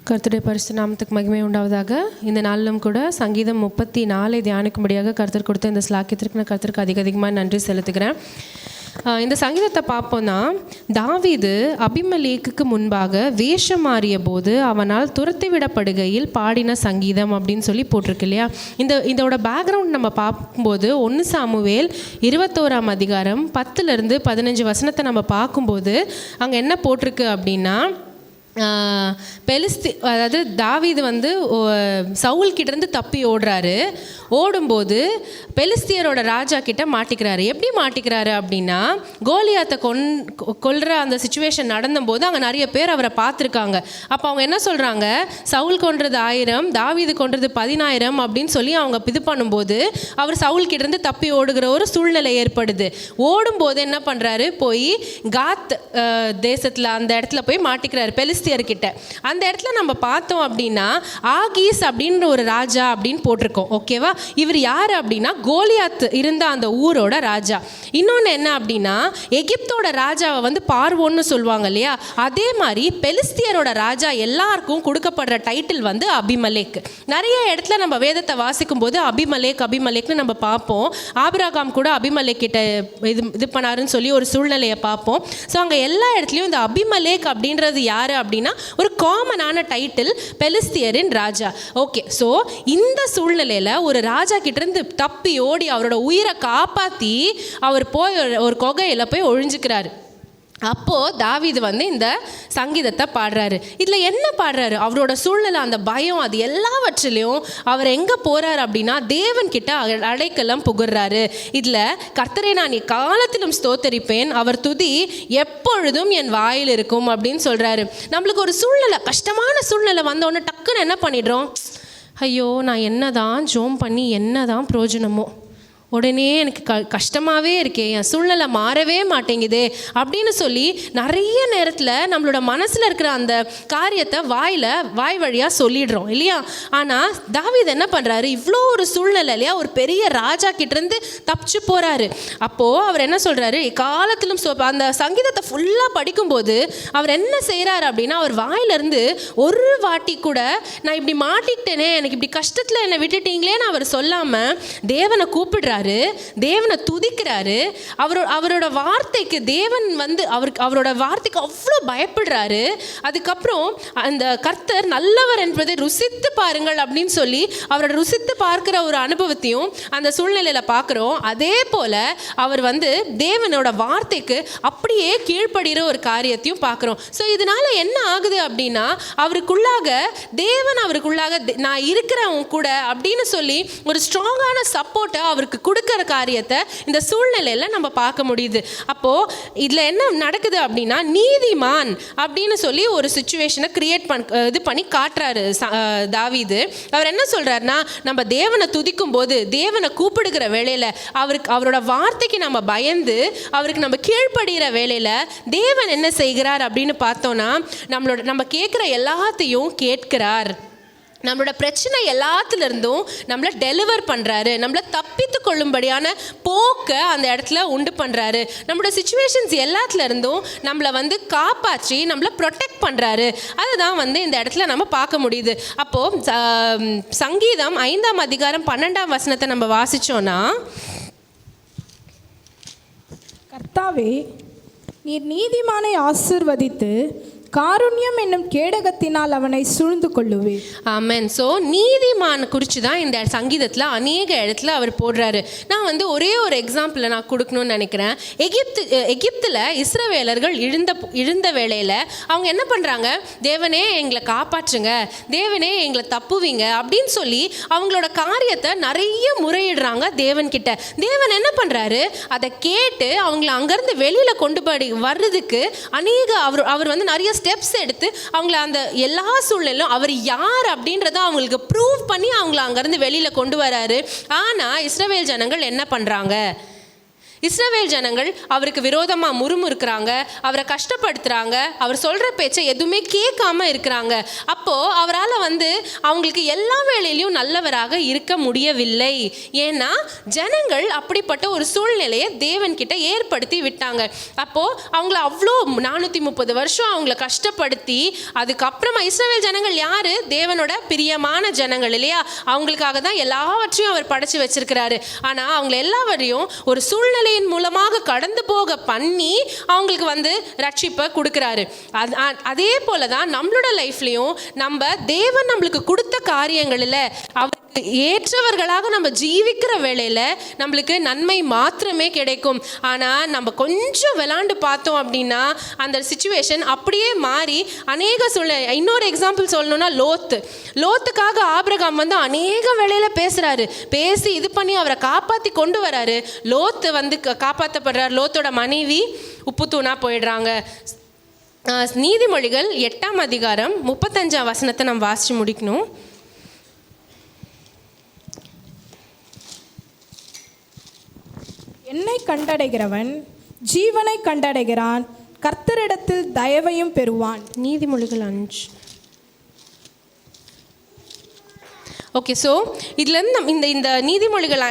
கர்த்தருடைய பரிசுத்த நாமத்துக்கு மகிமை உண்டாவதாக. இந்த நாளிலும் கூட சங்கீதம் 34 தியானிக்கும்படியாக கர்த்தர் கொடுத்த இந்த ஸ்லாக்கியத்திற்கு நான் கர்த்தருக்கு அதிகமாக நன்றி செலுத்துகிறேன். இந்த சங்கீதத்தை பார்ப்போம்னா, தாவீது அபிமெலேக்குக்கு முன்பாக வேஷம் மாறிய போது அவனால் துரத்தி விடப்படுகையில் பாடின சங்கீதம் அப்படின்னு சொல்லி போட்டிருக்கு இல்லையா. இதோட பேக்ரவுண்ட் நம்ம பார்க்கும்போது 1 சாமுவேல் 21ஆம் அதிகாரம் 10-15 வசனத்தை நம்ம பார்க்கும்போது அங்கே என்ன போட்டிருக்கு அப்படின்னா, அதாவது தாவீது வந்து சவுல் கிட்டேருந்து தப்பி ஓடும்போது பெலிஸ்தியரோட ராஜா கிட்ட மாட்டிக்கிறாரு. எப்படி மாட்டிக்கிறாரு அப்படின்னா, கோலியாத்தை கொல்ற அந்த சுச்சுவேஷன் நடந்தபோது அங்கே நிறைய பேர் அவரை பார்த்துருக்காங்க. அப்போ அவங்க என்ன சொல்கிறாங்க, சவுல் கொன்றது 1000, தாவீது கொன்றது 10000 அப்படின்னு சொல்லி அவங்க இது பண்ணும்போது அவர் சவுல் கிட்டேருந்து தப்பி ஓடுகிற ஒரு சூழ்நிலை ஏற்படுது. ஓடும்போது என்ன பண்ணுறாரு, போய் காத் தேசத்தில் அந்த இடத்துல போய் மாட்டிக்கிறாரு பெலிஸ்தியர்கிட்ட. அந்த இடத்துல நம்ம பார்த்தோம் அப்படின்னா ஆகீஸ் அப்படின்ற ஒரு ராஜா அப்படின்னு போட்டிருக்கோம். ஓகேவா, இவர் யார் அப்படின்னா கோலியாத் இருந்த அந்த ஊரோட ராஜா. இன்னொன்று என்ன அப்படின்னா, எகிப்தோட ராஜாவை வந்து பார்வோன்னு சொல்லுவாங்க இல்லையா, அதே மாதிரி பெலிஸ்தியரோட ராஜா எல்லாருக்கும் கொடுக்கப்படுற டைட்டில் வந்து அபிமெலேக். நிறைய இடத்துல நம்ம வேதத்தை வாசிக்கும் போது அபிமெலேக்னு நம்ம பார்ப்போம். ஆபிரகாம் கூட அபிமெலேக் கிட்ட இது பண்ணாருன்னு சொல்லி ஒரு சூழ்நிலையை பார்ப்போம். ஸோ அங்கே எல்லா இடத்துலையும் இந்த அபிமெலேக் அப்படின்றது யார் அப்படின்னா ஒரு காமனான டைட்டில், பெலிஸ்தியரின் ராஜா. ஓகே, ஸோ இந்த சூழ்நிலையில் ஒரு ராஜா கிட்டேருந்து தப்பி ஓடி அவரோட உயிரை காப்பாற்றி அவர் போய் ஒரு குகையில் போய் ஒழிஞ்சுக்கிறாரு. அப்போது தாவீது வந்து இந்த சங்கீதத்தை பாடுறாரு. இதில் என்ன பாடுறாரு, அவரோட சூழ்நிலை, அந்த பயம், அது எல்லாவற்றிலையும் அவர் எங்கே போகிறார் அப்படின்னா தேவன்கிட்ட அடைக்கலம் புகுறாரு. இதில் கர்த்தரை நான் காலத்திலும் ஸ்தோத்தரிப்பேன், அவர் துதி எப்பொழுதும் என் வாயில் இருக்கும் அப்படின்னு சொல்கிறாரு. நம்மளுக்கு ஒரு சூழ்நிலை, கஷ்டமான சூழ்நிலை வந்தோடனே டக்குன்னு என்ன பண்ணிடுறோம், ஐயோ நான் என்ன தான் ஜோம் பண்ணி என்ன தான் பிரயோஜனமோ, உடனே எனக்கு கஷ்டமாகவே இருக்கே, என் சூழ்நிலை மாறவே மாட்டேங்குதே அப்படின்னு சொல்லி நிறைய நேரத்தில் நம்மளோட மனசில் இருக்கிற அந்த காரியத்தை வாய் வழியாக சொல்லிடுறோம் இல்லையா. ஆனால் தாவீது என்ன பண்ணுறாரு, இவ்வளோ ஒரு சூழ்நிலை இல்லையா, ஒரு பெரிய ராஜா கிட்டேருந்து தப்பிச்சு போகிறாரு. அப்போது அவர் என்ன சொல்கிறாரு, காலத்திலும் அந்த சங்கீதத்தை ஃபுல்லாக படிக்கும்போது அவர் என்ன செய்கிறாரு அப்படின்னா, அவர் வாயிலிருந்து ஒரு வாட்டி கூட நான் இப்படி மாட்டிக்கிட்டேனே, எனக்கு இப்படி கஷ்டத்தில் என்னை விட்டுட்டீங்களேன்னு அவர் சொல்லாமல் தேவனை கூப்பிடுறாரு, தேவனை துதிக்கிறாரு. அவரோட வார்த்தைக்கு தேவன் வந்து அவரோட வார்த்தைக்கு அவ்வளோ பயப்படுறாரு. அதுக்கப்புறம் அந்த கர்த்தர் நல்லவர் என்பதை ருசித்து பாருங்கள் அப்படின்னு சொல்லி அவரோட ருசித்து பார்க்கிற ஒரு அனுபவத்தையும் அந்த சூழ்நிலையில் பார்க்குறோம். அதே போல் அவர் வந்து தேவனோட வார்த்தைக்கு அப்படியே கீழ்ப்படுகிற ஒரு காரியத்தையும் பார்க்குறோம். ஸோ இதனால் என்ன ஆகுது அப்படின்னா, தேவன் அவருக்குள்ளாக நான் இருக்கிறவங்க கூட அப்படின்னு சொல்லி ஒரு ஸ்ட்ராங்கான சப்போர்ட்டை அவருக்கு கொடுக்கிற காரியத்தை இந்த சூழ்நிலையில் நம்ம பார்க்க முடியுது. அப்போது இதில் என்ன நடக்குது அப்படின்னா, நீதிமான் அப்படின்னு சொல்லி ஒரு சுச்சுவேஷனை இது பண்ணி காட்டுறாரு தாவீது. அவர் என்ன சொல்கிறாருன்னா, நம்ம தேவனை துதிக்கும் போது, தேவனை கூப்பிடுகிற வேளையில், அவரோட வார்த்தைக்கு நம்ம பயந்து அவருக்கு நம்ம கீழ்ப்படுகிற வேளையில் தேவன் என்ன செய்கிறார் அப்படின்னு பார்த்தோன்னா, நம்ம கேட்குற எல்லாத்தையும் கேட்கிறார். நம்மளோட பிரச்சனை எல்லாத்துலேருந்தும் நம்மளை டெலிவர் பண்ணுறாரு. நம்மளை தப்பித்து கொள்ளும்படியான போக்கை அந்த இடத்துல உண்டு பண்ணுறாரு. நம்மளோட சுச்சுவேஷன்ஸ் எல்லாத்துலேருந்தும் நம்மளை வந்து காப்பாற்றி நம்மளை ப்ரொடெக்ட் பண்ணுறாரு. அதுதான் வந்து இந்த இடத்துல நம்ம பார்க்க முடியுது. அப்போது சங்கீதம் 5ஆம் அதிகாரம் 12ஆம் வசனத்தை நம்ம வாசித்தோன்னா, கர்த்தாவே நீர் நீதிமானை ஆசீர்வதித்து காருண்யம் என்னும் கேடகத்தினால் அவனை சூழ்ந்து கொள்ளுவேன். ஆமென். ஸோ நீதிமான் குறித்து தான் இந்த சங்கீதத்தில் அநேக இடத்துல அவர் போடுறாரு. நான் வந்து ஒரே ஒரு எக்ஸாம்பிளை நான் கொடுக்கணும்னு நினைக்கிறேன். எகிப்தில் இஸ்ரவேலர்கள் இழுந்த வேளையில் அவங்க என்ன பண்ணுறாங்க, தேவனே எங்களை காப்பாற்றுங்க, தேவனே எங்களை தப்புவீங்க அப்படின்னு சொல்லி அவங்களோட காரியத்தை நிறைய முறையிடுறாங்க தேவன்கிட்ட. தேவன் என்ன பண்ணுறாரு, அதை கேட்டு அவங்கள அங்கேருந்து வெளியில் கொண்டு போய் வர்றதுக்கு அவர் வந்து நிறைய ஸ்டெப்ஸ் எடுத்து அவங்கள அந்த எல்லா சூழ்நிலையும் அவர் யார் அப்படின்றத அவங்களுக்கு ப்ரூவ் பண்ணி அவங்கள அங்கேருந்து வெளியில் கொண்டு வராரு. ஆனால் இஸ்ரவேல் ஜனங்கள் என்ன பண்ணுறாங்க, இஸ்ரவேல் ஜனங்கள் அவருக்கு விரோதமாக முறுமுறுக்கிறாங்க, அவரை கஷ்டப்படுத்துகிறாங்க, அவர் சொல்கிற பேச்சை எதுவுமே கேட்காம இருக்கிறாங்க. அப்போது அவரால் அவங்களுக்கு எல்லா வேளையிலையும் நல்லவராக இருக்க முடியவில்லை. ஏன்னா ஜனங்கள் அப்படிப்பட்ட ஒரு சூழ்நிலையை தேவன்கிட்ட ஏற்படுத்தி விட்டாங்க. அப்போது அவங்கள அவ்வளோ 430 வருஷம் அவங்கள கஷ்டப்படுத்தி, அதுக்கப்புறமா இஸ்ரவேல் ஜனங்கள் யார்? தேவனோட பிரியமான ஜனங்கள் இல்லையா? அவங்களுக்காக தான் எல்லாவற்றையும் அவர் படைச்சு வச்சிருக்கிறாரு. ஆனால் அவங்கள எல்லாவரையும் ஒரு சூழ்நிலை மூலமாக கடந்து போக பண்ணி அவங்களுக்கு ரட்சிப்பை கொடுக்கிறாரு. அதே போல தான் நம்மளோட லைஃப்லையும் நம்ம தேவன் நம்மளுக்கு கொடுத்த காரியங்களில் அவருக்கு ஏற்றவர்களாக நம்ம ஜீவிக்கிற வேளையில் நம்மளுக்கு நன்மை மாத்திரமே கிடைக்கும். ஆனால் நம்ம கொஞ்சம் விளாண்டு பார்த்தோம் அப்படின்னா அந்த சிச்சுவேஷன் அப்படியே மாறி அநேக சூழ்நிலை. இன்னொரு எக்ஸாம்பிள் சொல்லணும்னா லோத்துக்காக ஆபிரகாம் அநேக வேளையில் பேசுகிறாரு, பேசி இது பண்ணி அவரை காப்பாற்றி கொண்டு வராரு. லோத்து காப்பாற்றப்படுறார். லோத்தோட மனைவி உப்பு தூணா போயிடுறாங்க. நீதிமொழிகள் 8ஆம் அதிகாரம் 35ஆம் வசனத்தை நம்ம வாசித்து முடிக்கணும். என்னை கண்டடைகிறவன் ஜீவனை கண்டடைகிறான், கர்த்தரிடத்தில் தயவையும் பெறுவான். நீதிமொழிகள் 5. ஓகே, ஸோ இதுலேருந்து இந்த நீதிமொழிகள்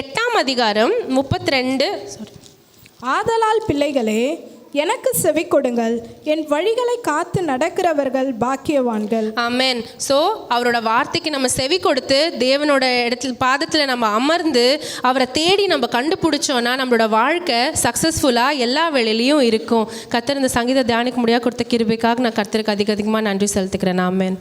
8ஆம் அதிகாரம் 32. ஆதலால் பிள்ளைகளே, எனக்கு செவி கொடுங்கள், என் வழிகளை காத்து நடக்கிறவர்கள் பாக்கியவான்கள். ஆமென். ஸோ அவரோட வார்த்தைக்கு நம்ம செவி கொடுத்து தேவனோட பாதத்தில் நம்ம அமர்ந்து அவரை தேடி நம்ம கண்டுபிடிச்சோன்னா நம்மளோட வாழ்க்கை சக்ஸஸ்ஃபுல்லாக எல்லா வேளையிலையும் இருக்கும். கர்த்தர் இந்த சங்கீத தியானிக்க முடியாது கொடுத்த கிருபைக்காக நான் கர்த்தருக்கு அதிகமாக நன்றி செலுத்துக்கிறேன். ஆமென்.